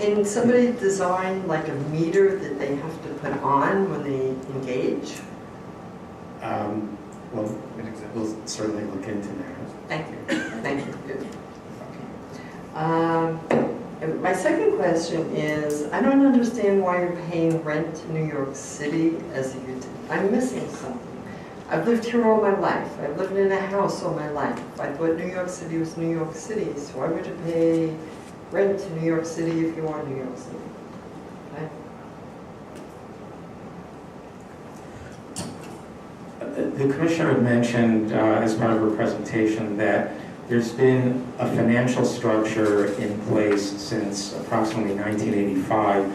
Can somebody design like a meter that they have to put on when they engage? Well, we'll certainly look into that. Thank you. Thank you. Good. And my second question is, I don't understand why you're paying rent to New York City as a utility. I'm missing something. I've lived here all my life. I've lived in a house all my life. I thought New York City was New York City, so why would you pay rent to New York City if you are New York City? Okay? The Commissioner had mentioned as part of her presentation that there's been a financial structure in place since approximately 1985.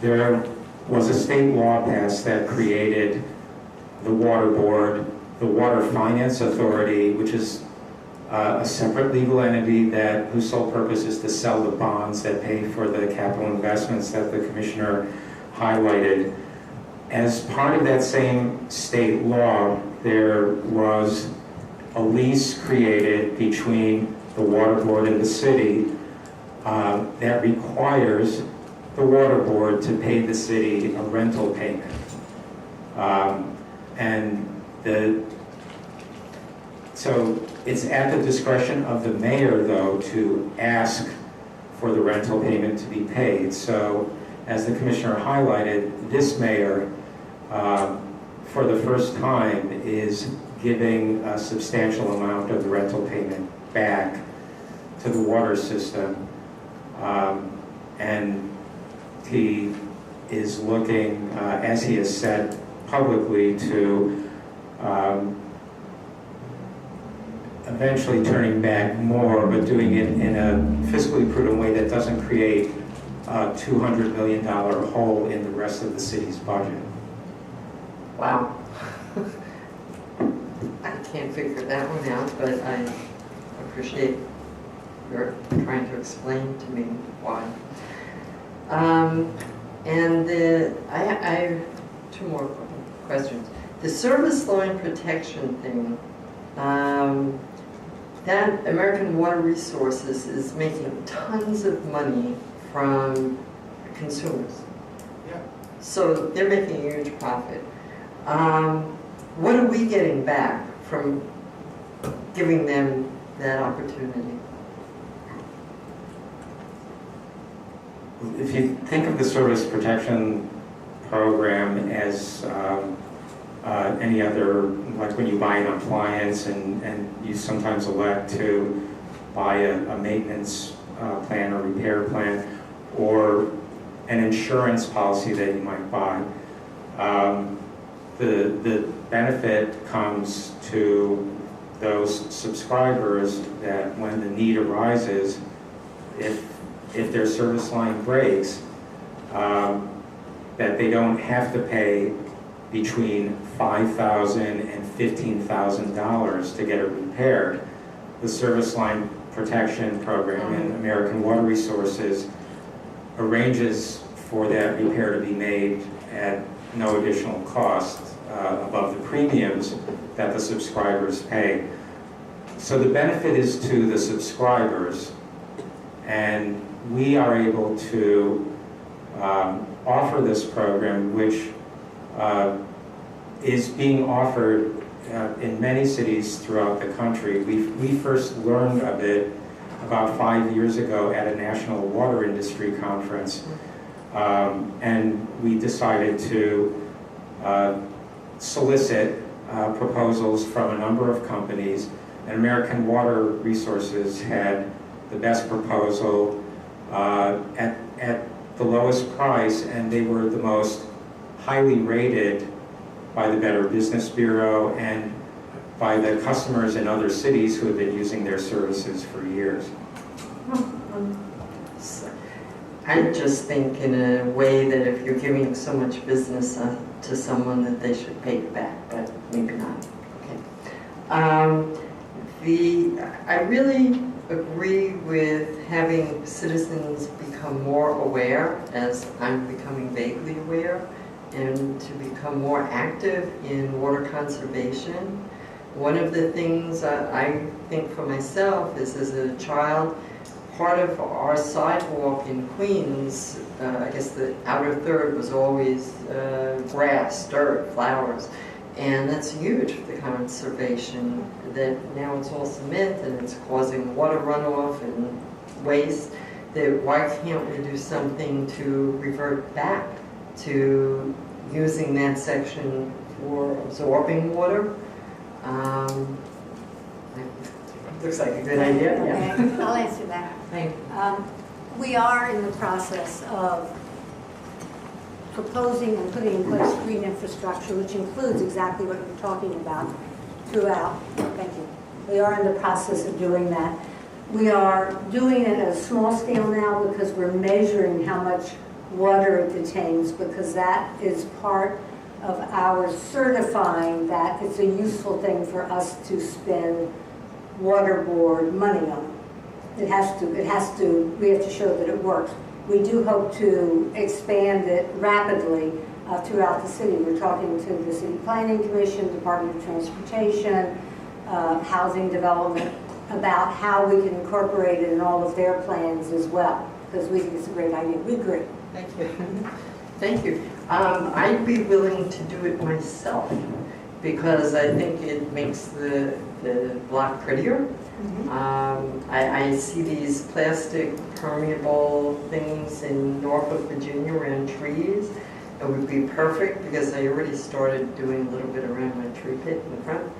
There was a state law passed that created the Water Board, the Water Finance Authority, which is a separate legal entity whose sole purpose is to sell the bonds that pay for the capital investments that the Commissioner highlighted. As part of that same state law, there was a lease created between the Water Board and the city that requires the Water Board to pay the city a rental payment. So it's at the discretion of the mayor, though, to ask for the rental payment to be paid. So, as the Commissioner highlighted, this mayor, for the first time, is giving a substantial amount of the rental payment back to the water system. And he is looking, as he has said publicly, to eventually turning back more, but doing it in a fiscally prudent way that doesn't create a $200 million hole in the rest of the city's budget. Wow. I can't figure that one out, but I appreciate your trying to explain to me why. I have two more questions. The service line protection thing, that American Water Resources is making tons of money from consumers. Yeah. So they're making a huge profit. What are we getting back from giving them that opportunity? If you think of the service protection program as any other, like when you buy an appliance and you sometimes elect to buy a maintenance plan or repair plan, or an insurance policy that you might buy, the benefit comes to those subscribers that when the need arises, if their service line breaks, that they don't have to pay between $5,000 and $15,000 to get it repaired. The service line protection program in American Water Resources arranges for that repair to be made at no additional cost above the premiums that the subscribers pay. So the benefit is to the subscribers, and we are able to offer this program, which is being offered in many cities throughout the country. We first learned of it about 5 years ago at a national water industry conference, and we decided to solicit proposals from a number of companies, and American Water Resources had the best proposal at the lowest price, and they were the most highly rated by the Better Business Bureau and by the customers in other cities who have been using their services for years. I just think in a way that if you're giving so much business to someone that they should pay you back, but maybe not. Okay. I really agree with having citizens become more aware, as I'm becoming vaguely aware, and to become more active in water conservation. One of the things I think for myself is, as a child, part of our sidewalk in Queens, I guess the outer third was always grass, dirt, flowers. And that's huge for the conservation, that now it's all cement and it's causing water runoff and waste. That why can't we do something to revert back to using that section for absorbing water? Looks like a good idea. Okay, Yeah. I'll answer that. Thank you. We are in the process of proposing and putting in place green infrastructure, which includes exactly what you're talking about throughout. Thank you. We are in the process of doing that. We are doing it at a small scale now because we're measuring how much water it detains, because that is part of our certifying that it's a useful thing for us to spend water board money on. We have to show that it works. We do hope to expand it rapidly throughout the city. We're talking to the City Planning Commission, Department of Transportation, Housing Development, about how we can incorporate it in all of their plans as well, because we think it's a great idea. We agree. Thank you. Thank you. I'd be willing to do it myself because I think it makes the block prettier. I see these plastic permeable things in Norfolk, Virginia around trees. It would be perfect because I already started doing a little bit around my tree pit in the front.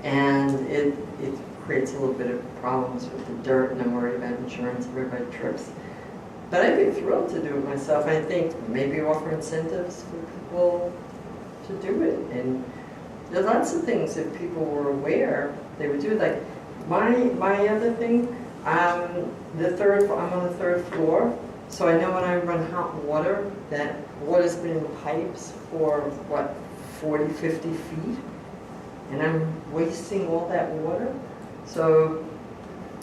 And it creates a little bit of problems with the dirt, and I'm worried about insurance if everybody trips. But I'd be thrilled to do it myself. I think maybe offer incentives for people to do it. And there are lots of things if people were aware they would do. Like my other thing, I'm on the third floor, so I know when I run hot water, that water's been in pipes for, what, 40, 50 feet? And I'm wasting all that water. So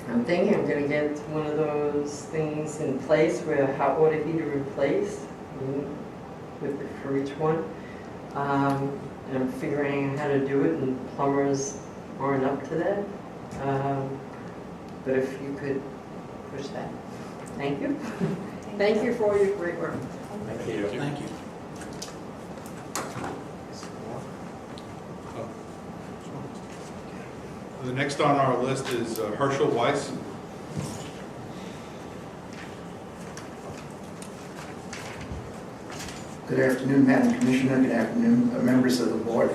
I'm thinking I'm going to get one of those things in place where a hot water heater in place for each one. And I'm figuring out how to do it, and plumbers aren't up to that. But if you could push that. Thank you. Thank you for all your great work. Thank you. Thank you. The next on our list is Herschel Weiss. Good afternoon, Madam Commissioner. Good afternoon, members of the board.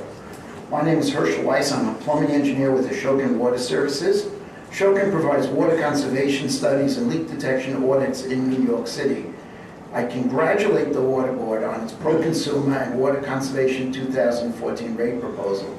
My name is Herschel Weiss. I'm a plumbing engineer with Ashokan Water Services. Ashokan provides water conservation studies and leak detection audits in New York City. I congratulate the Water Board on its pro-consumer and water conservation 2014 rate proposal.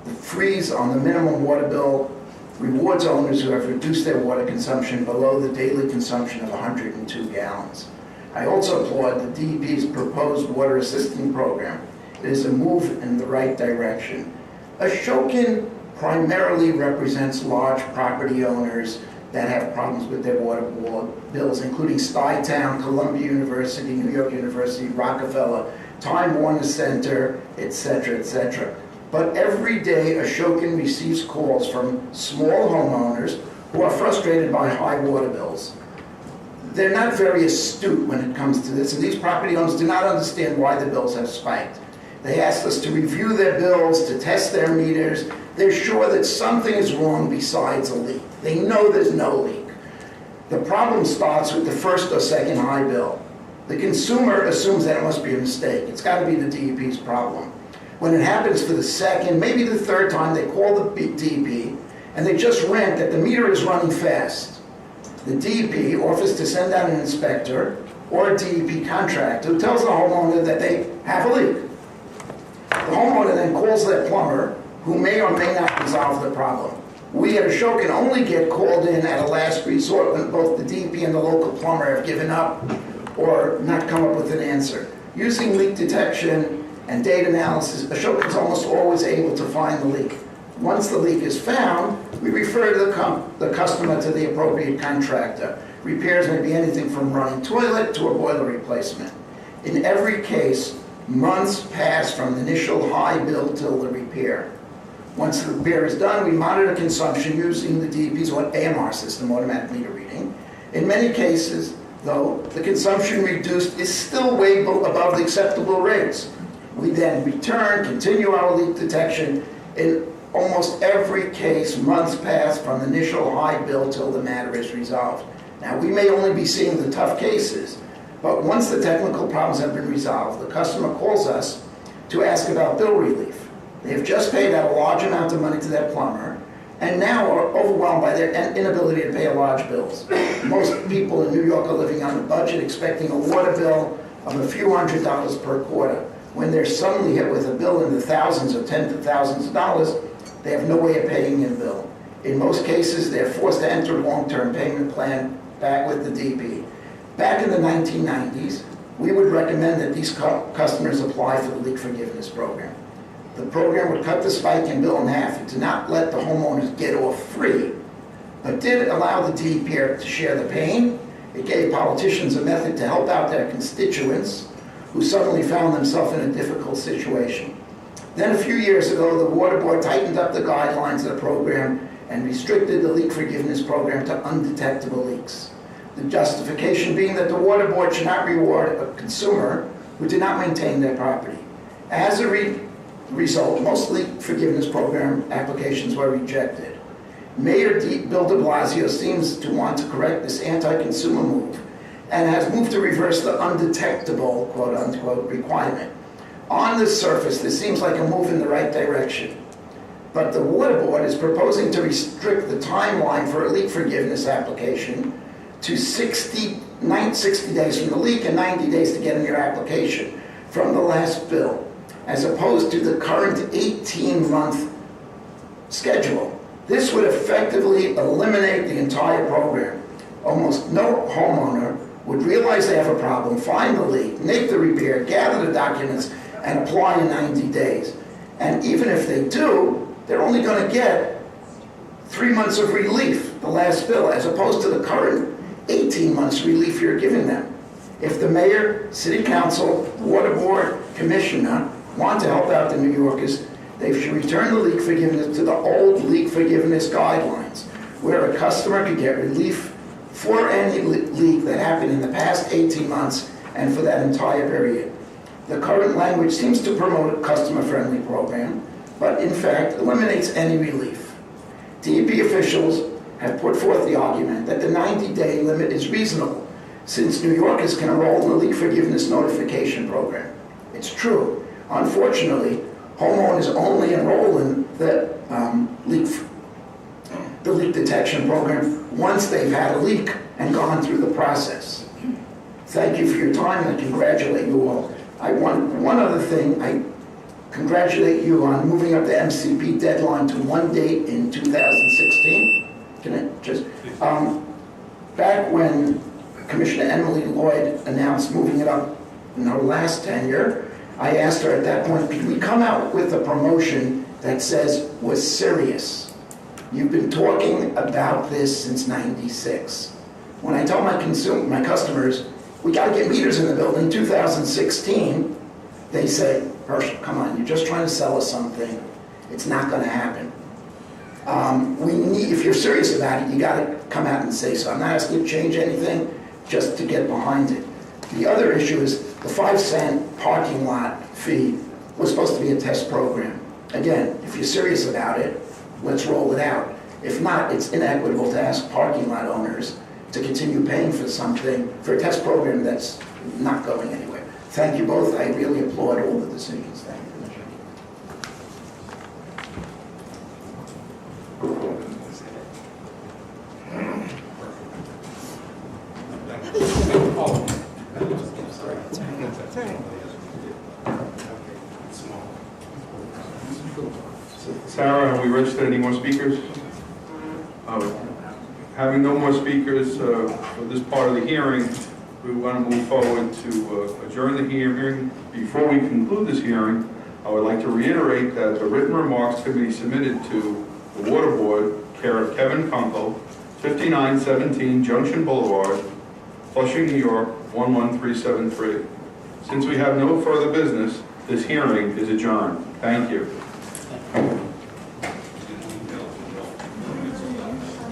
The freeze on the minimum water bill rewards owners who have reduced their water consumption below the daily consumption of 102 gallons. I also applaud the DEP's proposed water assisting program. It is a move in the right direction. Ashokan primarily represents large property owners that have problems with their water bills, including Stuytown, Columbia University, New York University, Rockefeller, Time Warner Center, etc., etc. But every day, Ashokan receives calls from small homeowners who are frustrated by high water bills. They're not very astute when it comes to this, and these property owners do not understand why the bills have spiked. They asked us to review their bills, to test their meters. They're sure that something is wrong besides a leak. They know there's no leak. The problem starts with the first or second high bill. The consumer assumes that it must be a mistake. It's got to be the DEP's problem. When it happens for the second, maybe the third time, they call the DEP, and they just rant that the meter is running fast. The DEP offers to send out an inspector or a DEP contractor who tells the homeowner that they have a leak. The homeowner then calls their plumber, who may or may not resolve the problem. We at Ashokan only get called in at a last resort when both the DEP and the local plumber have given up or not come up with an answer. Using leak detection and data analysis, Ashokan is almost always able to find the leak. Once the leak is found, we refer the customer to the appropriate contractor. Repairs may be anything from running toilet to a boiler replacement. In every case, months pass from the initial high bill till the repair. Once the repair is done, we monitor consumption using the DEP's AMR system, automatic meter reading, In many cases, though, the consumption reduced is still way above the acceptable rates. We then return, continue our leak detection. In almost every case, months pass from the initial high bill till the matter is resolved. Now, we may only be seeing the tough cases, but once the technical problems have been resolved, the customer calls us to ask about bill relief. They have just paid out a large amount of money to their plumber, and now are overwhelmed by their inability to pay large bills. Most people in New York are living on a budget, expecting a water bill of a few $100s per quarter. When they're suddenly hit with a bill in the thousands or tens of thousands of dollars, they have no way of paying their bill. In most cases, they're forced to enter a long-term payment plan back with the DP. Back in the 1990s, we would recommend that these customers apply for the leak forgiveness program. The program would cut the spike in bill in half. It did not let the homeowners get off free, but did allow the DP to share the pain. It gave politicians a method to help out their constituents who suddenly found themselves in a difficult situation. Then a few years ago, the Water Board tightened up the guidelines of the program and restricted the leak forgiveness program to undetectable leaks. The justification being that the Water Board should not reward a consumer who did not maintain their property. As a result, most leak forgiveness program applications were rejected. Mayor Bill de Blasio seems to want to correct this anti-consumer move and has moved to reverse the undetectable, quote-unquote, requirement. On the surface, this seems like a move in the right direction. But the Water Board is proposing to restrict the timeline for a leak forgiveness application to 60 days from the leak and 90 days to get in your application from the last bill, as opposed to the current 18-month schedule. This would effectively eliminate the entire program. Almost no homeowner would realize they have a problem, find the leak, make the repair, gather the documents, and apply in 90 days. And even if they do, they're only going to get 3 months of relief, the last bill, as opposed to the current 18 months relief you're giving them. If the mayor, city council, water board, commissioner want to help out the New Yorkers, they should return the leak forgiveness to the old leak forgiveness guidelines, where a customer could get relief for any leak that happened in the past 18 months and for that entire period. The current language seems to promote a customer-friendly program, but in fact eliminates any relief. DEP officials have put forth the argument that the 90-day limit is reasonable, since New Yorkers can enroll in the leak forgiveness notification program. It's true. Unfortunately, homeowners only enroll in the leak detection program once they've had a leak and gone through the process. Thank you for your time, and I congratulate you all. I want one other thing. I congratulate you on moving up the MCP deadline to one date in 2016. Can I just, back when Commissioner Emily Lloyd announced moving it up in her last tenure, I asked her at that point, could we come out with a promotion that says we're serious? You've been talking about this since '96. When I tell my customers, we got to get meters in the building in 2016, they say, Herschel, come on, you're just trying to sell us something. It's not going to happen. If you're serious about it, you got to come out and say so. I'm not asking you to change anything, just to get behind it. The other issue is the 5-cent parking lot fee was supposed to be a test program. Again, if you're serious about it, let's roll it out. If not, it's inequitable to ask parking lot owners to continue paying for something, for a test program that's not going anywhere. Thank you both. I really applaud all the decisions. Thank you. Sarah, have we registered any more speakers? Having no more speakers for this part of the hearing, we want to move forward to adjourn the hearing. Before we conclude this hearing, I would like to reiterate that the written remarks can be submitted to the Water Board, care of Kevin Kunkel, 5917 Junction Boulevard, Flushing, New York, 11373. Since we have no further business, this hearing is adjourned. Thank you.